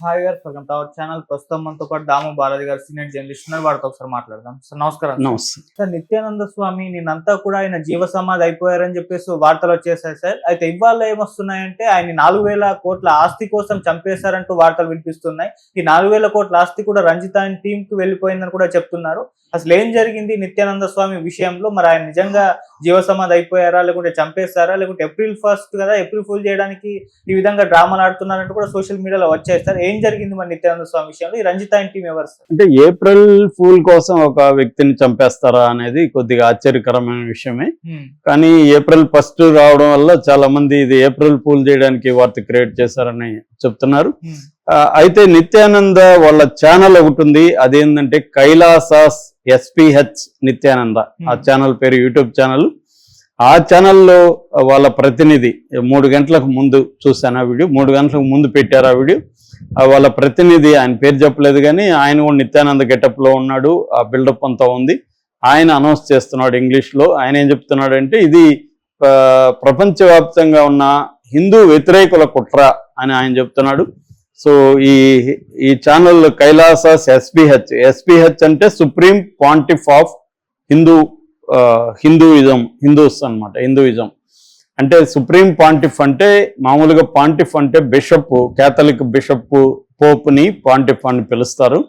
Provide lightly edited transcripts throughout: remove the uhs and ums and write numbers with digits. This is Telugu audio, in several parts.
హాయ్ గారు, వెల్కమ్ టు అవర్ ఛానల్. ప్రస్తుతం మనతో పాటు దాము బాలాజీ గారు సీనియర్ జర్నలిస్ట్ ఉన్నారు. వారితో ఒకసారి మాట్లాడదాం. సార్ నమస్కారం. నమస్తే. సార్, నిత్యానంద స్వామి నిన్నంతా కూడా ఆయన జీవ సమాధి అయిపోయారని చెప్పేసి వార్తలు వచ్చేసాయి సార్. అయితే ఇవాళ ఏమొస్తున్నాయంటే ఆయన 4,000 కోట్ల ఆస్తి కోసం చంపేశారంటూ వార్తలు వినిపిస్తున్నాయి. ఈ 4,000 కోట్ల ఆస్తి కూడా రంజిత్ ఆయన టీం కు వెళ్ళిపోయిందని కూడా చెప్తున్నారు. అసలు ఏం జరిగింది నిత్యానంద స్వామి విషయంలో? మరి ఆయన నిజంగా జీవ సమాధి అయిపోయారా, లేకుంటే చంపేస్తారా, లేకుంటే April 1 కదా, ఏప్రిల్ ఫుల్ చేయడానికి ఈ విధంగా డ్రామాలు ఆడుతున్నారంటూ కూడా సోషల్ మీడియాలో వచ్చాయి సార్. ఏం జరిగింది మరి నిత్యానంద స్వామి విషయంలో? ఈ రంజిత్ ఆయన టీం ఎవరు సార్? అంటే ఏప్రిల్ ఫూల్ కోసం ఒక వ్యక్తిని చంపేస్తారా అనేది కొద్దిగా ఆశ్చర్యకరమైన విషయమే. కానీ ఏప్రిల్ 1 రావడం వల్ల చాలా మంది ఇది ఏప్రిల్ ఫూల్ చేయడానికి వార్త క్రియేట్ చేశారని చెప్తున్నారు. అయితే నిత్యానంద వాళ్ళ ఛానల్ ఒకటి ఉంది, అదేంటంటే కైలాసాస్ SPH నిత్యానంద. ఆ ఛానల్ పేరు, యూట్యూబ్ ఛానల్. ఆ ఛానల్లో వాళ్ళ ప్రతినిధి 3 గంటలకు ముందు చూశాను ఆ వీడియో. 3 గంటలకు ముందు పెట్టారు ఆ వీడియో. వాళ్ళ ప్రతినిధి, ఆయన పేరు చెప్పలేదు కానీ ఆయన కూడా నిత్యానంద గెటప్ లో ఉన్నాడు. ఆ బిల్డప్ అంతా ఉంది. ఆయన అనౌన్స్ చేస్తున్నాడు ఇంగ్లీష్లో. ఆయన ఏం చెప్తున్నాడంటే ఇది ప్రపంచవ్యాప్తంగా ఉన్న హిందూ వ్యతిరేకుల కుట్ర అని ఆయన చెప్తున్నాడు. సో ఈ ఛానల్ కైలాసాస్ SPH అంటే సుప్రీం పాంటిఫ్ ఆఫ్ హిందూస్ అనమాట. హిందూయిజం అంటే సుప్రీం పాంటిఫ్ అంటే మామూలుగా పాంటిఫ్ అంటే బిషప్, కేథలిక్ బిషప్, పోప్ని పాంటిఫ్ అని పిలుస్తారు.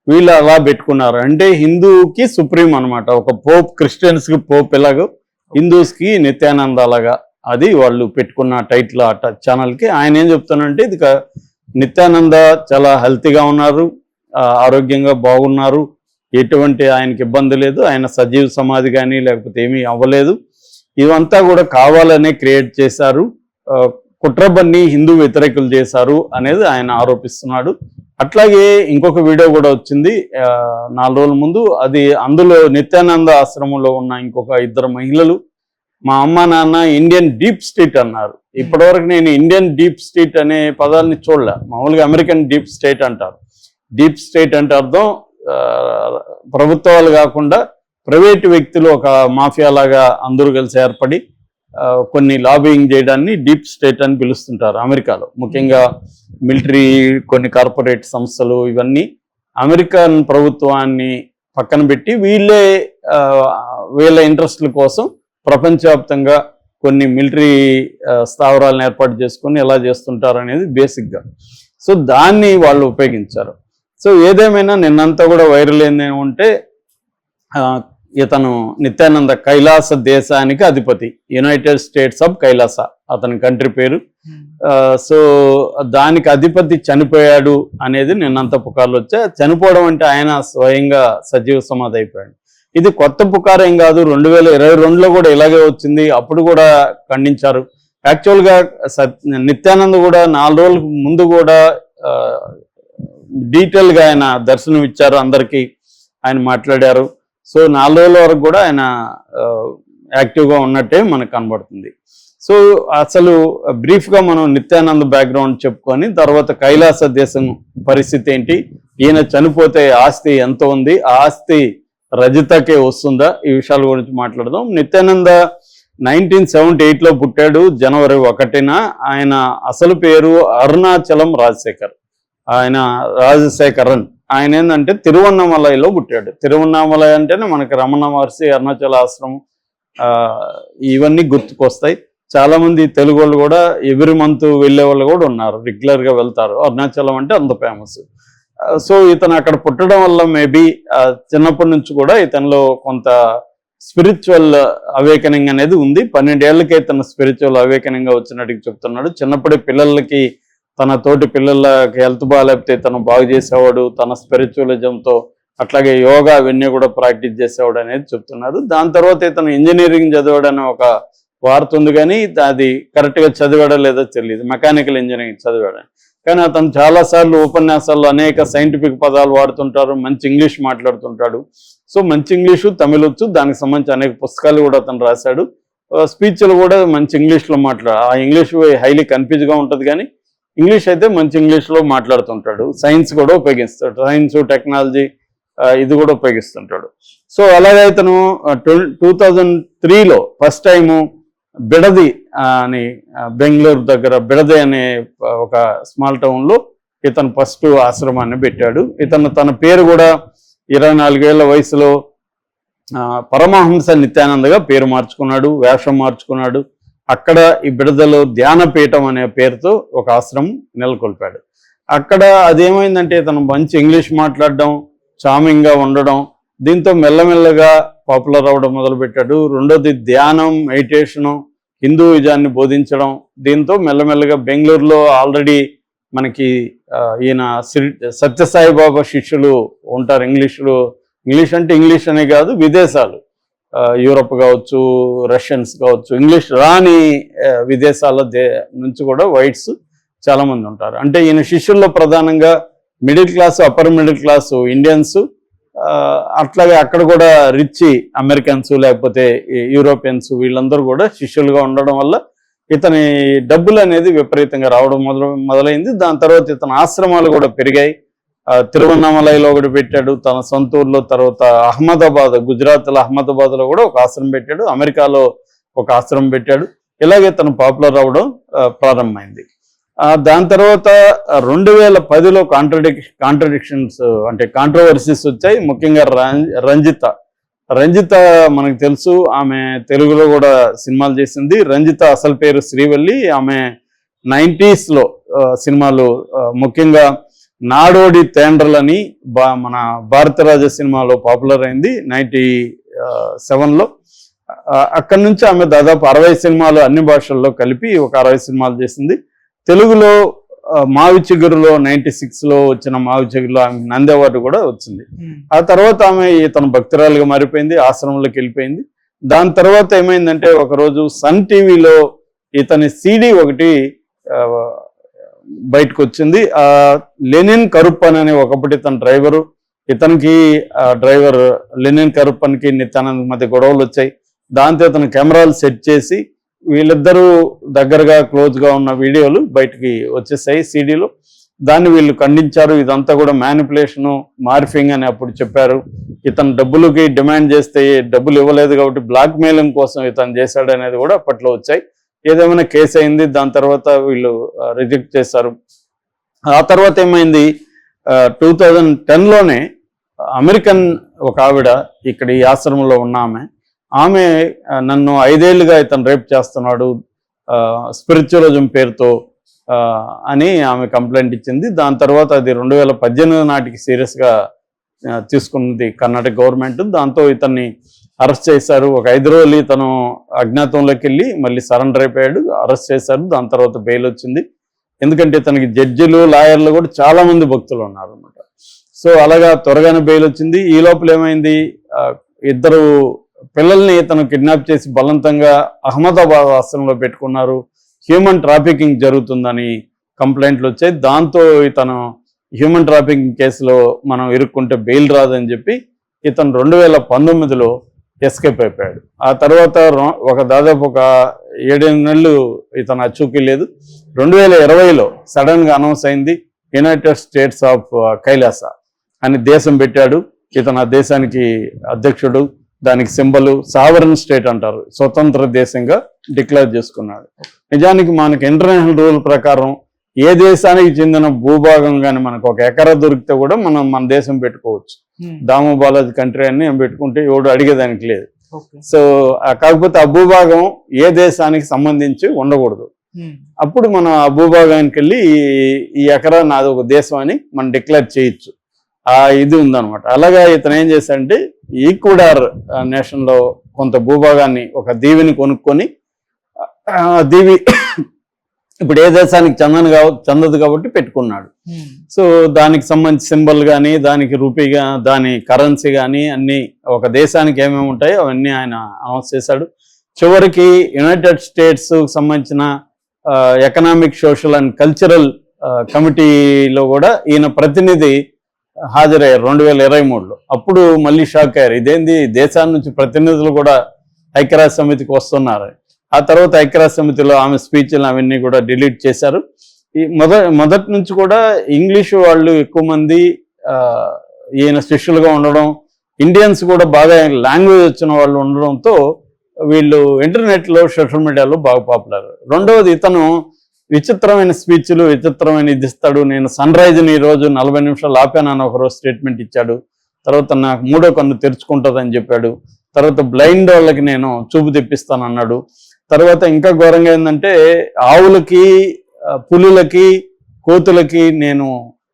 వీళ్ళు అలా పెట్టుకున్నారు. అంటే హిందూకి సుప్రీం అనమాట. ఒక పోప్, క్రిస్టియన్స్కి పోప్ ఎలాగో హిందూస్కి నిత్యానంద అలాగా. అది వాళ్ళు పెట్టుకున్న టైటిల్ ఆ ఛానల్కి. ఆయన ఏం చెప్తానంటే ఇది నిత్యానంద చాలా హెల్తీగా ఉన్నారు, ఆరోగ్యంగా బాగున్నారు, ఎటువంటి ఆయనకి ఇబ్బంది లేదు, ఆయన సజీవ సమాధి కానీ లేకపోతే ఏమీ అవ్వలేదు, ఇవంతా కూడా కావాలనే క్రియేట్ చేశారు, కుట్రబన్ని హిందూ వ్యతిరేకులు చేశారు అనేది ఆయన ఆరోపిస్తున్నాడు. అట్లాగే ఇంకొక వీడియో కూడా వచ్చింది 4 రోజుల ముందు. అందులో నిత్యానంద ఆశ్రమంలో ఉన్న ఇంకొక 2 మహిళలు మా అమ్మ నాన్న ఇండియన్ డీప్ స్టేట్ అన్నారు. ఇప్పటివరకు నేను ఇండియన్ డీప్ స్టేట్ అనే పదాన్ని చూడలే. మామూలుగా అమెరికన్ డీప్ స్టేట్ అంటారు. డీప్ స్టేట్ అంటే అర్థం ప్రభుత్వాలు కాకుండా ప్రైవేటు వ్యక్తులు ఒక మాఫియా లాగా అందరూ కలిసి ఏర్పడి కొన్ని లాబింగ్ చేయడాన్ని డీప్ స్టేట్ అని పిలుస్తుంటారు అమెరికాలో. ముఖ్యంగా మిలిటరీ, కొన్ని కార్పొరేట్ సంస్థలు, ఇవన్నీ అమెరికన్ ప్రభుత్వాన్ని పక్కన పెట్టి వీళ్ళ ఇంట్రెస్ట్ల కోసం ప్రపంచవ్యాప్తంగా కొన్ని మిలిటరీ స్థావరాలను ఏర్పాటు చేసుకొని ఎలా చేస్తుంటారు అనేది బేసిక్గా. సో దాన్ని వాళ్ళు ఉపయోగించారు. సో ఏదేమైనా నిన్నంతా కూడా వైరల్ ఏంటంటే ఇతను నిత్యానంద కైలాస దేశానికి అధిపతి, యునైటెడ్ స్టేట్స్ ఆఫ్ కైలాస అతని కంట్రీ పేరు. సో దానికి అధిపతి చనిపోయాడు అనేది నిన్నంత పుకార్లు వచ్చాయి. చనిపోవడం అంటే ఆయన స్వయంగా సజీవ సమాధి అయిపోయాడు. ఇది కొత్త పుకారు ఏం కాదు. 2022లో కూడా ఇలాగే వచ్చింది. అప్పుడు కూడా ఖండించారు. యాక్చువల్గా నిత్యానంద కూడా 4 రోజుల ముందు కూడా డీటెయిల్గా ఆయన దర్శనం ఇచ్చారు, అందరికీ ఆయన మాట్లాడారు. సో 4 రోజుల వరకు కూడా ఆయన యాక్టివ్గా ఉన్నట్టే మనకు కనబడుతుంది. సో అసలు బ్రీఫ్గా మనం నిత్యానంద బ్యాక్గ్రౌండ్ చెప్పుకొని తర్వాత కైలాస దేశం పరిస్థితి ఏంటి, ఈయన చనిపోతే ఆస్తి ఎంత ఉంది, ఆ ఆస్తి రజితకే వస్తుందా, ఈ విషయాల గురించి మాట్లాడదాం. నిత్యానంద 1978లో పుట్టాడు, జనవరి 1న. ఆయన అసలు పేరు అరుణాచలం రాజశేఖర్. ఆయన రాజశేఖరన్. ఆయన ఏంటంటే తిరువన్నమలైలో పుట్టాడు. తిరువన్నమలై అంటేనే మనకి రమణ మహర్షి, అరుణాచల ఆశ్రమం, ఇవన్నీ గుర్తుకొస్తాయి. చాలా మంది తెలుగు వాళ్ళు కూడా ఎవ్రీ మంత్ వెళ్ళే వాళ్ళు కూడా ఉన్నారు, రెగ్యులర్గా వెళ్తారు. అరుణాచలం అంటే అంత ఫేమస్. సో ఇతను అక్కడ పుట్టడం వల్ల మేబీ చిన్నప్పటి నుంచి కూడా ఇతనిలో కొంత స్పిరిచువల్ అవేకనింగ్ అనేది ఉంది. 12 ఏళ్ళకే తన స్పిరిచువల్ అవేకనింగ్ వచ్చినట్టుగా చెప్తున్నాడు. చిన్నప్పుడే పిల్లలకి, తన తోటి పిల్లలకి హెల్త్ బాగాలేకపోతే తను బాగు చేసేవాడు తన స్పిరిచువలిజంతో. అట్లాగే యోగా అవన్నీ కూడా ప్రాక్టీస్ చేసేవాడు అనేది చెప్తున్నారు. దాని తర్వాత ఇతను ఇంజనీరింగ్ చదివాడని ఒక వార్త ఉంది, కానీ అది కరెక్ట్గా చదివాడో లేదో తెలియదు. మెకానికల్ ఇంజనీరింగ్ చదివాడని. కానీ అతను చాలాసార్లు ఉపన్యాసాల్లో అనేక సైంటిఫిక్ పదాలు వాడుతుంటారు, మంచి ఇంగ్లీష్ మాట్లాడుతుంటాడు. సో మంచి ఇంగ్లీషు, తమిళ్ వచ్చు, దానికి సంబంధించి అనేక పుస్తకాలు కూడా అతను రాశాడు. స్పీచ్లు కూడా మంచి ఇంగ్లీష్లో ఆ ఇంగ్లీష్ హైలీ కన్ఫ్యూజ్గా ఉంటుంది, కానీ ఇంగ్లీష్ అయితే మంచి ఇంగ్లీష్లో మాట్లాడుతుంటాడు. సైన్స్ కూడా ఉపయోగిస్తాడు, సైన్స్, టెక్నాలజీ ఇది కూడా ఉపయోగిస్తుంటాడు. సో అలాగే ఇతను 2003లో ఫస్ట్ టైము బిడది అని బెంగళూరు దగ్గర బిడది అనే ఒక స్మాల్ టౌన్లో ఇతను ఫస్ట్ ఆశ్రమాన్ని పెట్టాడు. ఇతను తన పేరు కూడా 24 ఏళ్ల వయసులో పరమహంస నిత్యానందగా పేరు మార్చుకున్నాడు, వేషం మార్చుకున్నాడు. అక్కడ ఈ బిడదలో ధ్యానపీఠం అనే పేరుతో ఒక ఆశ్రమం నెలకొల్పాడు. అక్కడ అదేమైందంటే ఇతను మంచి ఇంగ్లీష్ మాట్లాడడం, చామింగ్గా ఉండడం, దీంతో మెల్లమెల్లగా పాపులర్ అవ్వడం మొదలుపెట్టాడు. రెండోది ధ్యానం, మెడిటేషను, హిందూయిజాన్ని బోధించడం. దీంతో మెల్లమెల్లగా బెంగళూరులో ఆల్రెడీ మనకి ఈయన సత్యసాయిబాబా శిష్యులు ఉంటారు. ఇంగ్లీష్ అంటే ఇంగ్లీష్ అనే కాదు, విదేశాలు యూరప్ కావచ్చు, రష్యన్స్ కావచ్చు, ఇంగ్లీష్ రాని విదేశాల నుంచి కూడా వైట్స్ చాలా మంది ఉంటారు. అంటే ఈయన శిష్యుల్లో ప్రధానంగా middle class, upper middle class Indians, అట్లాగే అక్కడ కూడా రిచ్ అమెరికన్స్ లేకపోతే యూరోపియన్స్ వీళ్ళందరూ కూడా శిష్యులుగా ఉండడం వల్ల ఇతని డబ్బులు అనేది విపరీతంగా రావడం మొదలైంది. దాని తర్వాత ఇతని ఆశ్రమాలు కూడా పెరిగాయి. తిరువన్నామలైలో ఒకటి పెట్టాడు తన సొంత ఊర్లో. తర్వాత అహ్మదాబాద్, గుజరాత్లో అహ్మదాబాద్లో కూడా ఒక ఆశ్రమం పెట్టాడు. అమెరికాలో ఒక ఆశ్రమం పెట్టాడు. ఇలాగే తను పాపులర్ అవ్వడం ప్రారంభమైంది. దాని తర్వాత 2010లో కాంట్రడిక్షన్స్ అంటే కాంట్రవర్సీస్ వచ్చాయి. ముఖ్యంగా రంజిత మనకు తెలుసు, ఆమె తెలుగులో కూడా సినిమాలు చేసింది. రంజిత అసలు పేరు శ్రీవల్లి. ఆమె 90sలో సినిమాలు, ముఖ్యంగా నాడోడి తేండ్రలని మన భారతరాజ సినిమాలో పాపులర్ అయింది 97లో. అక్కడి నుంచి ఆమె దాదాపు 60 సినిమాలు అన్ని భాషల్లో కలిపి ఒక 60 సినిమాలు చేసింది. తెలుగులో మావి చిగురులో 96లో వచ్చిన మావి చిగురులో ఆమె నంది అవార్డు కూడా వచ్చింది. ఆ తర్వాత ఆమె తన భక్తురాలుగా మారిపోయింది, ఆశ్రమంలోకి వెళ్ళిపోయింది. దాని తర్వాత ఏమైందంటే ఒకరోజు సన్ టీవీలో ఇతని సీడీ ఒకటి బయటకు వచ్చింది. లెనిన్ కరుప్పన్ అనే ఒకప్పటి ఇతని డ్రైవరు, ఇతనికి డ్రైవర్ లెనిన్ కరుప్పన్కి నిత్యానంద్ మధ్య గొడవలు వచ్చాయి. దాంతో ఇతను కెమెరాలు సెట్ చేసి వీళ్ళిద్దరూ దగ్గరగా క్లోజ్గా ఉన్న వీడియోలు బయటికి వచ్చేసాయి సీడీలో. దాన్ని వీళ్ళు ఖండించారు. ఇదంతా కూడా మ్యానిపులేషను, మార్ఫింగ్ అని అప్పుడు చెప్పారు. ఇతను డబ్బులకి డిమాండ్ చేస్తే డబ్బులు ఇవ్వలేదు కాబట్టి బ్లాక్ మెయిలింగ్ కోసం ఇతను చేశాడు అనేది కూడా అప్పట్లో వచ్చాయి. ఏదేమైనా కేసు అయింది. దాని తర్వాత వీళ్ళు రిజెక్ట్ చేశారు. ఆ తర్వాత ఏమైంది, 2010లోనే అమెరికన్ ఒక ఆవిడ ఇక్కడ ఈ ఆశ్రమంలో ఉన్న ఆమె నన్ను 5 ఏళ్లుగా ఇతను రేప్ చేస్తున్నాడు స్పిరిచువలిజం పేరుతో అని ఆమె కంప్లైంట్ ఇచ్చింది. దాని తర్వాత అది 2018 నాటికి సీరియస్గా తీసుకున్నది కర్ణాటక గవర్నమెంట్. దాంతో ఇతన్ని అరెస్ట్ చేశారు. ఒక 5 రోజులు ఇతను అజ్ఞాతంలోకి వెళ్ళి మళ్ళీ సరెండర్ అయిపోయాడు. అరెస్ట్ చేశారు. దాని తర్వాత బెయిల్ వచ్చింది. ఎందుకంటే ఇతనికి జడ్జిలు, లాయర్లు కూడా చాలా మంది భక్తులు ఉన్నారు అన్నమాట. సో అలాగా త్వరగానే బెయిల్ వచ్చింది. ఈ లోపల ఏమైంది, 2 పిల్లల్ని ఇతను కిడ్నాప్ చేసి బలవంతంగా అహ్మదాబాద్ ఆశ్రమంలో పెట్టుకున్నారు. హ్యూమన్ ట్రాఫికింగ్ జరుగుతుందని కంప్లైంట్లు వచ్చాయి. దాంతో ఇతను హ్యూమన్ ట్రాఫికింగ్ కేసులో మనం ఇరుక్కుంటే బెయిల్ రాదని చెప్పి ఇతను 2019లో ఎస్కేప్ అయిపోయాడు. ఆ తర్వాత దాదాపు ఒక 7-8 నెలలు ఇతను అచూకీ లేదు. 2020లో సడన్గా అనౌన్స్ అయింది యునైటెడ్ స్టేట్స్ ఆఫ్ కైలాస అని దేశం పెట్టాడు. ఇతను ఆ దేశానికి అధ్యక్షుడు. దానికి సింబల్ సావరన్ స్టేట్ అంటారు, స్వతంత్ర దేశంగా డిక్లేర్ చేసుకున్నాడు. నిజానికి మనకి ఇంటర్నేషనల్ రూల్ ప్రకారం ఏ దేశానికి చెందిన భూభాగం కానీ మనకు 1 ఎకరా దొరికితే కూడా మనం మన దేశం పెట్టుకోవచ్చు. దాము బాలాజీ కంట్రీ అని పెట్టుకుంటే ఎవడు అడిగేదానికి లేదు. సో కాకపోతే ఆ భూభాగం ఏ దేశానికి సంబంధించి ఉండకూడదు. అప్పుడు మనం ఆ భూభాగానికి వెళ్ళి ఈ ఎకరా నాది ఒక దేశం అని మనం డిక్లేర్ చేయొచ్చు. ఇది ఉందన్నమాట. అలాగా ఇతను ఏం చేశాడంటే ఈక్వెడార్ నేషన్లో కొంత భూభాగాన్ని, ఒక దీవిని కొనుక్కొని, దీవి ఇప్పుడు ఏ దేశానికి చెందదు కాబట్టి పెట్టుకున్నాడు. సో దానికి సంబంధించి సింబల్ కానీ, దానికి రూపీగా, దాని కరెన్సీ కానీ అన్ని ఒక దేశానికి ఏమేమి ఉంటాయో అవన్నీ ఆయన అనౌన్స్ చేశాడు. చివరికి యునైటెడ్ స్టేట్స్ సంబంధించిన ఎకనామిక్, సోషల్ అండ్ కల్చరల్ కమిటీలో కూడా ఈయన ప్రతినిధి హాజరయ్యారు 2023లో. అప్పుడు మళ్ళీ షాక్ అయ్యారు, ఇదేంది దేశాల నుంచి ప్రతినిధులు కూడా ఐక్యరాజ్య సమితికి వస్తున్నారు. ఆ తర్వాత ఐక్యరాజ్య సమితిలో ఆమె స్పీచ్లు అవన్నీ కూడా డిలీట్ చేశారు. ఈ మొదటి నుంచి కూడా ఇంగ్లీషు వాళ్ళు ఎక్కువ మంది ఈయన శిష్యులుగా ఉండడం, ఇండియన్స్ కూడా బాగా లాంగ్వేజ్ వచ్చిన వాళ్ళు ఉండడంతో వీళ్ళు ఇంటర్నెట్లో, సోషల్ మీడియాలో బాగా పాపులర్. రెండవది ఇతను విచిత్రమైన స్పీచ్లు, విచిత్రమైన ఇది ఇస్తాడు. నేను సన్ రైజ్ని ఈరోజు 40 నిమిషాలు ఆపానని ఒకరోజు స్టేట్మెంట్ ఇచ్చాడు. తర్వాత నాకు 3వ కన్ను తెరుచుకుంటుందని చెప్పాడు. తర్వాత బ్లైండ్ వాళ్ళకి నేను చూపు తెప్పిస్తాను అన్నాడు. తర్వాత ఇంకా ఘోరంగా ఏంటంటే ఆవులకి, పులులకి, కోతులకి నేను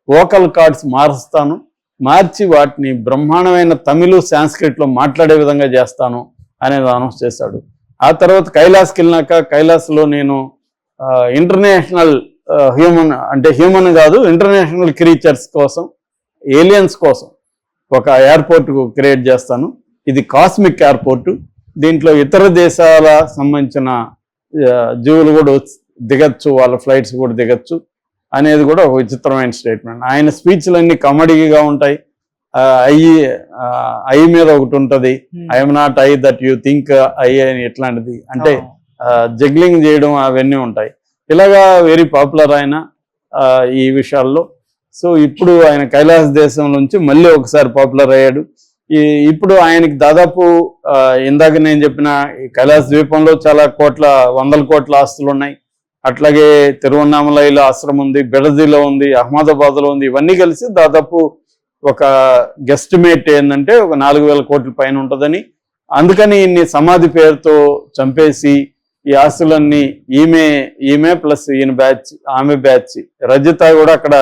వోకల్ కార్డ్స్ మారుస్తాను, మార్చి వాటిని బ్రహ్మాండమైన తమిళ, సాంస్క్రిట్లో మాట్లాడే విధంగా చేస్తాను అనేది అనౌన్స్ చేశాడు. ఆ తర్వాత కైలాస్కి వెళ్ళినాక కైలాస్లో నేను ఇంటర్నేషనల్ హ్యూమన్ కాదు, ఇంటర్నేషనల్ క్రీచర్స్ కోసం, ఏలియన్స్ కోసం ఒక ఎయిర్పోర్ట్ క్రియేట్ చేస్తాను. ఇది కాస్మిక్ ఎయిర్పోర్టు. దీంట్లో ఇతర దేశాల సంబంధించిన జీవులు కూడా దిగచ్చు, వాళ్ళ ఫ్లైట్స్ కూడా దిగచ్చు అనేది కూడా ఒక విచిత్రమైన స్టేట్మెంట్. ఆయన స్పీచ్లన్నీ కమెడీగా ఉంటాయి. ఐ మీద ఒకటి ఉంటుంది, I'm not I that you think I అని, ఇట్లాంటిది అంటే జగ్లింగ్ చేయడం అవన్నీ ఉంటాయి. ఇలాగా వెరీ పాపులర్ ఆయన ఈ విషయాల్లో. సో ఇప్పుడు ఆయన కైలాస దేశం నుంచి మళ్ళీ ఒకసారి పాపులర్ అయ్యాడు. ఇప్పుడు ఆయనకి దాదాపు ఇందాక నేను చెప్పిన కైలాస ద్వీపంలో చాలా వందల కోట్ల ఆస్తులు ఉన్నాయి. అట్లాగే తిరువన్నామలైలో ఆశ్రమం ఉంది, బిడదీలో ఉంది, అహ్మదాబాద్లో ఉంది. ఇవన్నీ కలిసి దాదాపు ఒక గెస్టిమేట్ ఏంటంటే ఒక 4,000 కోట్ల పైన ఉంటుందని. అందుకని ఇన్ని సమాధి పేరుతో చంపేసి ఈ ఆస్తులన్నీ ఈమె ప్లస్ ఈయన బ్యాచ్, ఆమె బ్యాచ్, రజిత కూడా అక్కడ